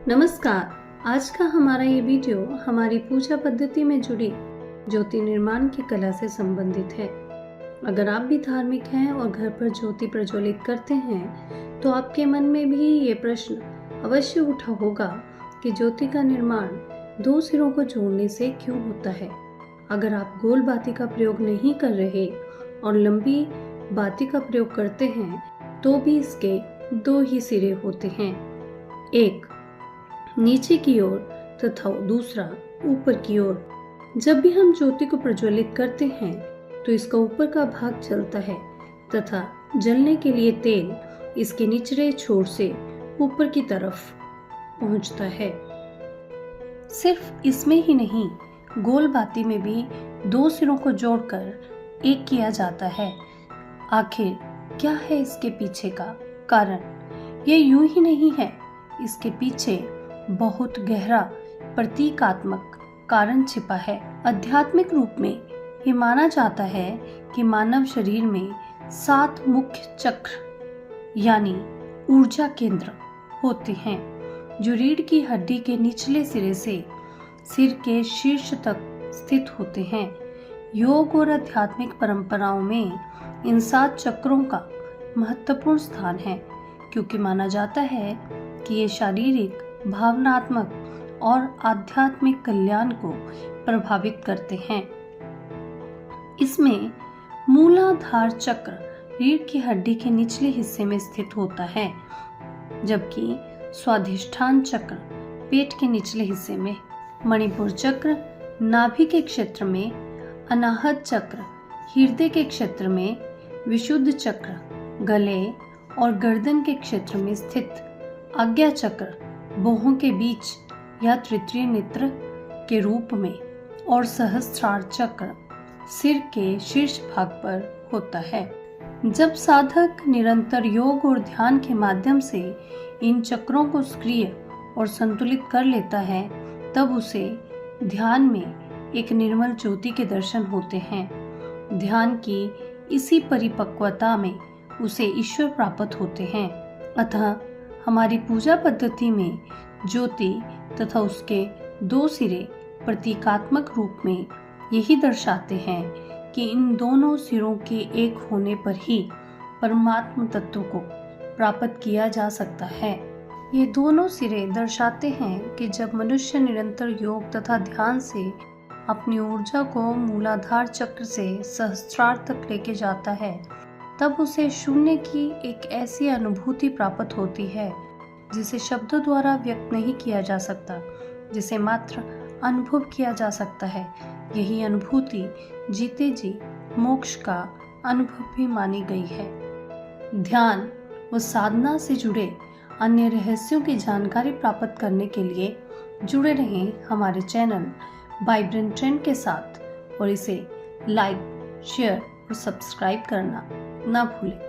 नमस्कार। आज का हमारा ये वीडियो हमारी पूजा पद्धति में जुड़ी ज्योति निर्माण की कला से संबंधित है। अगर आप भी धार्मिक हैं और घर पर ज्योति प्रज्वलित करते हैं तो आपके मन में भी ये प्रश्न अवश्य उठा होगा कि ज्योति का निर्माण दो सिरों को जोड़ने से क्यों होता है। अगर आप गोल बाती का प्रयोग नहीं कर रहे और लंबी बाती का प्रयोग करते हैं तो भी इसके दो ही सिरे होते हैं, एक नीचे की ओर तथा दूसरा ऊपर की ओर। जब भी हम ज्योति को प्रज्वलित करते हैं तो इसका ऊपर का भाग जलता है तथा जलने के लिए तेल इसके निचले छोर से ऊपर की तरफ पहुंचता है। सिर्फ इसमें ही नहीं, गोल बाती में भी दो सिरों को जोड़कर एक किया जाता है। आखिर क्या है इसके पीछे का कारण? ये यूं ही नहीं है, इसके पीछे बहुत गहरा प्रतीकात्मक कारण छिपा है। आध्यात्मिक रूप में ये माना जाता है कि मानव शरीर में 7 मुख्य चक्र यानी ऊर्जा केंद्र होते हैं जो रीढ़ की हड्डी के निचले सिरे से सिर के शीर्ष तक स्थित होते हैं। योग और आध्यात्मिक परंपराओं में इन 7 चक्रों का महत्वपूर्ण स्थान है, क्योंकि माना जाता है कि ये शारीरिक, भावनात्मक और आध्यात्मिक कल्याण को प्रभावित करते हैं। इसमें मूलाधार चक्र रीढ़ की हड्डी के निचले हिस्से में स्थित होता है, जबकि स्वाधिष्ठान चक्र पेट के निचले हिस्से में, मणिपुर चक्र नाभि के क्षेत्र में, अनाहत चक्र हृदय के क्षेत्र में, विशुद्ध चक्र गले और गर्दन के क्षेत्र में स्थित, आज्ञा चक्र भौहों के बीच या तृतीय नेत्र के रूप में और सहस्त्रार चक्र सिर के शीर्ष भाग पर होता है। जब साधक निरंतर योग और ध्यान के माध्यम से इन चक्रों को सक्रिय और संतुलित कर लेता है, तब उसे ध्यान में एक निर्मल ज्योति के दर्शन होते हैं। ध्यान की इसी परिपक्वता में उसे ईश्वर प्राप्त होते हैं। अतः हमारी पूजा पद्धति में ज्योति तथा उसके दो सिरे प्रतीकात्मक रूप में यही दर्शाते हैं कि इन दोनों सिरों के एक होने पर ही परमात्म तत्व को प्राप्त किया जा सकता है। ये दोनों सिरे दर्शाते हैं कि जब मनुष्य निरंतर योग तथा ध्यान से अपनी ऊर्जा को मूलाधार चक्र से सहस्त्रार तक लेके जाता है, तब उसे शून्य की एक ऐसी अनुभूति प्राप्त होती है जिसे शब्दों द्वारा व्यक्त नहीं किया जा सकता, जिसे मात्र अनुभव किया जा सकता है। यही अनुभूति जीते जी मोक्ष का अनुभव भी मानी गई है। ध्यान व साधना से जुड़े अन्य रहस्यों की जानकारी प्राप्त करने के लिए जुड़े रहें हमारे चैनल वाइब्रेंट ट्रेंड के साथ और इसे लाइक, शेयर और सब्सक्राइब करना ना भूलें।